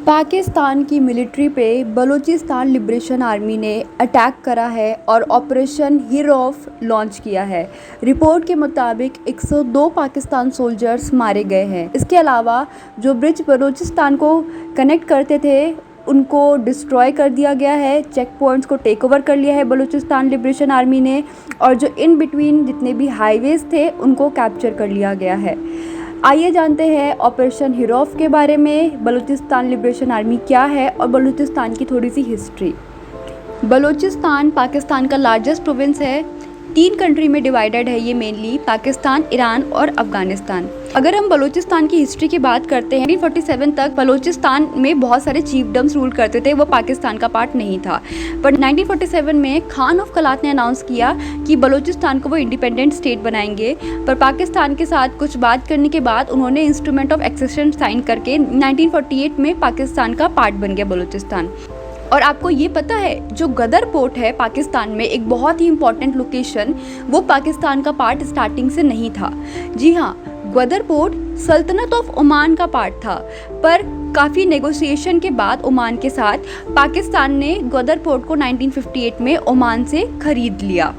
पाकिस्तान की मिलिट्री पे Balochistan liberation army ने अटैक करा है और ऑपरेशन हीरोफ लॉन्च किया है। रिपोर्ट के मुताबिक 102 पाकिस्तान सोल्जर्स मारे गए हैं। इसके अलावा जो ब्रिज बलूचिस्तान को कनेक्ट करते थे उनको डिस्ट्रॉय कर दिया गया है। चेक पॉइंट्स को टेक ओवर कर लिया है बलूचिस्तान लिबरेशन आर्मी ने, और जो इन बिटवीन जितने भी हाईवेज़ थे उनको कैप्चर कर लिया गया है। आइए जानते हैं ऑपरेशन हीरोफ के बारे में, बलूचिस्तान लिबरेशन आर्मी क्या है और बलूचिस्तान की थोड़ी सी हिस्ट्री। बलूचिस्तान पाकिस्तान का लार्जेस्ट प्रोविंस है। 3 कंट्री में डिवाइडेड है ये, मेनली पाकिस्तान, ईरान और अफगानिस्तान। अगर हम बलूचिस्तान की हिस्ट्री की बात करते हैं, 1947 तक बलूचिस्तान में बहुत सारे चीफडम्स रूल करते थे, वो पाकिस्तान का पार्ट नहीं था। पर 1947 में खान ऑफ कलात ने अनाउंस किया कि बलूचिस्तान को वो इंडिपेंडेंट स्टेट बनाएंगे। पर पाकिस्तान के साथ कुछ बात करने के बाद उन्होंने इंस्ट्रूमेंट ऑफ एक्सेशन साइन करके 1948 में पाकिस्तान का पार्ट बन गया बलूचिस्तान। और आपको ये पता है, जो गदर पोर्ट है पाकिस्तान में, एक बहुत ही इंपॉर्टेंट लोकेशन, वो पाकिस्तान का पार्ट स्टार्टिंग से नहीं था। जी हाँ, गदर पोर्ट सल्तनत ऑफ ओमान का पार्ट था, पर काफ़ी नेगोशिएशन के बाद ओमान के साथ पाकिस्तान ने गदर पोर्ट को 1958 में ओमान से खरीद लिया।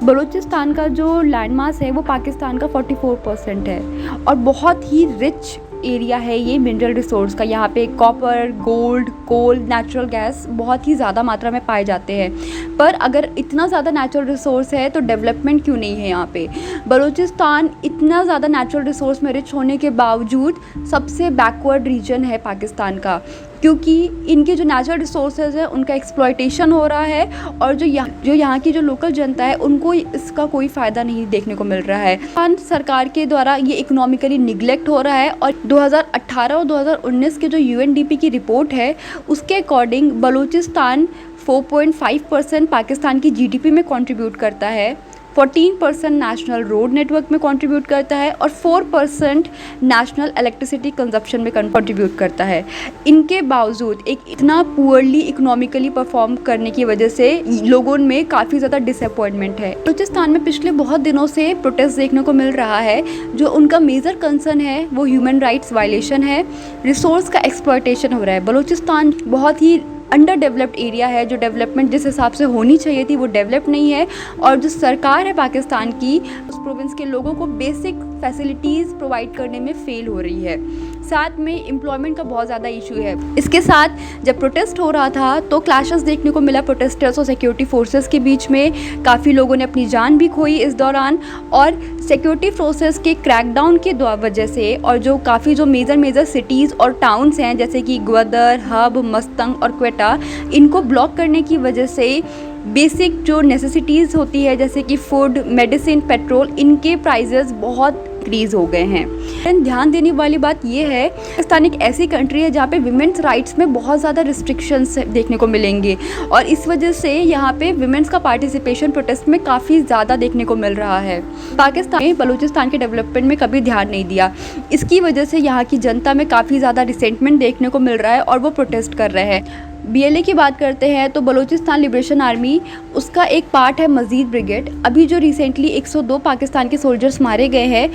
बलूचिस्तान का जो लैंड मास है वो पाकिस्तान का 44% है और बहुत ही रिच एरिया है ये मिनरल रिसोर्स का। यहाँ पे कॉपर, गोल्ड, कोल, नेचुरल गैस बहुत ही ज़्यादा मात्रा में पाए जाते हैं। पर अगर इतना ज़्यादा नेचुरल रिसोर्स है तो डेवलपमेंट क्यों नहीं है यहाँ पे? बलूचिस्तान इतना ज़्यादा नेचुरल रिसोर्स में रिच होने के बावजूद सबसे बैकवर्ड रीजन है पाकिस्तान का, क्योंकि इनके जो नेचुरल रिसोर्सेज है उनका एक्सप्लॉयटेशन हो रहा है और जो यहाँ की जो लोकल जनता है उनको इसका कोई फ़ायदा नहीं देखने को मिल रहा है। सरकार के द्वारा ये इकोनॉमिकली निगलेक्ट हो रहा है। और 2018 और 2019 के जो UNDP की रिपोर्ट है उसके अकॉर्डिंग बलूचिस्तान 4.5% पाकिस्तान की GDP में कंट्रीब्यूट करता है, 14% नेशनल रोड नेटवर्क में कंट्रीब्यूट करता है और 4% नेशनल इलेक्ट्रिसिटी कंजप्शन में कंट्रीब्यूट करता है। इनके बावजूद एक इतना पुअरली इकोनॉमिकली परफॉर्म करने की वजह से लोगों में काफ़ी ज़्यादा डिसअपॉइंटमेंट है। बलूचिस्तान में पिछले बहुत दिनों से प्रोटेस्ट देखने को मिल रहा है। जो उनका मेजर कंसर्न है वो ह्यूमन राइट्स वायलेशन है, रिसोर्स का एक्सप्लॉयटेशन हो रहा है। बलूचिस्तान बहुत ही अंडर डेवलप्ड एरिया है, जो डेवलपमेंट जिस हिसाब से होनी चाहिए थी वो डेवलप नहीं है। और जो सरकार है पाकिस्तान की, उस प्रोविंस के लोगों को बेसिक फैसिलिटीज़ प्रोवाइड करने में फेल हो रही है। साथ में एम्प्लॉयमेंट का बहुत ज़्यादा इशू है। इसके साथ जब प्रोटेस्ट हो रहा था तो क्लैशेस देखने को मिला प्रोटेस्टर्स और सिक्योरिटी फोर्सेस के बीच में। काफ़ी लोगों ने अपनी जान भी खोई इस दौरान, और सिक्योरिटी फोर्सेस के क्रैकडाउन के वजह से और जो काफ़ी जो मेजर सिटीज़ और टाउन्स हैं जैसे कि ग्वादर, हब, मस्तंग और क्वेटा, इनको ब्लॉक करने की वजह से बेसिक जो नेसेसिटीज़ होती है जैसे कि फूड, मेडिसिन, पेट्रोल, इनके प्राइजेस बहुत इंक्रीज़ हो गए हैं। ध्यान देने वाली बात यह है, पाकिस्तान एक ऐसी कंट्री है जहाँ पे विमेंस राइट्स में बहुत ज़्यादा रिस्ट्रिक्शंस देखने को मिलेंगे और इस वजह से यहाँ पे विमेंस का पार्टिसिपेशन प्रोटेस्ट में काफ़ी ज़्यादा देखने को मिल रहा है। पाकिस्तान ने बलूचिस्तान के डेवलपमेंट में कभी ध्यान नहीं दिया। इसकी वजह से यहाँ की जनता में काफ़ी ज़्यादा रिसेंटमेंट देखने को मिल रहा है और वो प्रोटेस्ट कर रहे हैं। BLA की बात करते हैं तो बलूचिस्तान लिबरेशन आर्मी, उसका एक पार्ट है मजीद ब्रिगेड। अभी जो रिसेंटली 102 पाकिस्तान के सोल्जर्स मारे गए हैं,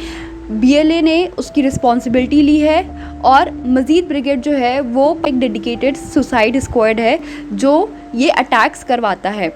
BLA ने उसकी रिस्पॉन्सिबिलिटी ली है। और मजीद ब्रिगेड जो है वो एक डेडिकेटेड सुसाइड स्क्वाड है जो ये अटैक्स करवाता है।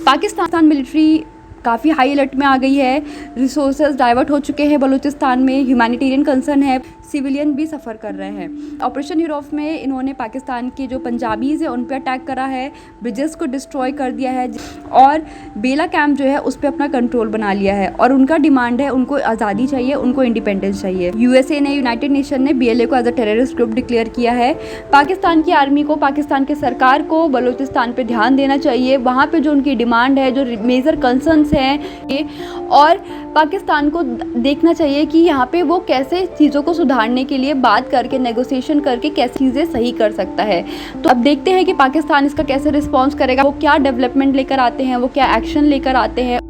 पाकिस्तान मिलिट्री काफ़ी हाई अलर्ट में आ गई है। रिसोर्सेज डाइवर्ट हो चुके हैं बलूचिस्तान में, ह्यूमैनिटेरियन कंसर्न है, सिविलियन भी सफ़र कर रहे हैं। ऑपरेशन हीरोफ में इन्होंने पाकिस्तान के जो पंजाबीज़ हैं उन पर अटैक करा है, ब्रिजेस को डिस्ट्रॉय कर दिया है और बेला कैंप जो है उस पर अपना कंट्रोल बना लिया है। और उनका डिमांड है, उनको आज़ादी चाहिए, उनको इंडिपेंडेंस चाहिए। USA ने, यूनाइटेड नेशन ने BLA को as a terrorist group declare किया है। पाकिस्तान की आर्मी को, पाकिस्तान के सरकार को बलूचिस्तान पर ध्यान देना चाहिए, वहाँ पर जो उनकी डिमांड है, जो मेजर कंसर्न्स हैं, और पाकिस्तान को देखना चाहिए कि यहाँ पे वो कैसे चीज़ों को सुधारने के लिए बात करके, नेगोशिएशन करके कैसे चीज़ें सही कर सकता है। तो अब देखते हैं कि पाकिस्तान इसका कैसे रिस्पॉन्स करेगा, वो क्या डेवलपमेंट लेकर आते हैं, वो क्या एक्शन लेकर आते हैं।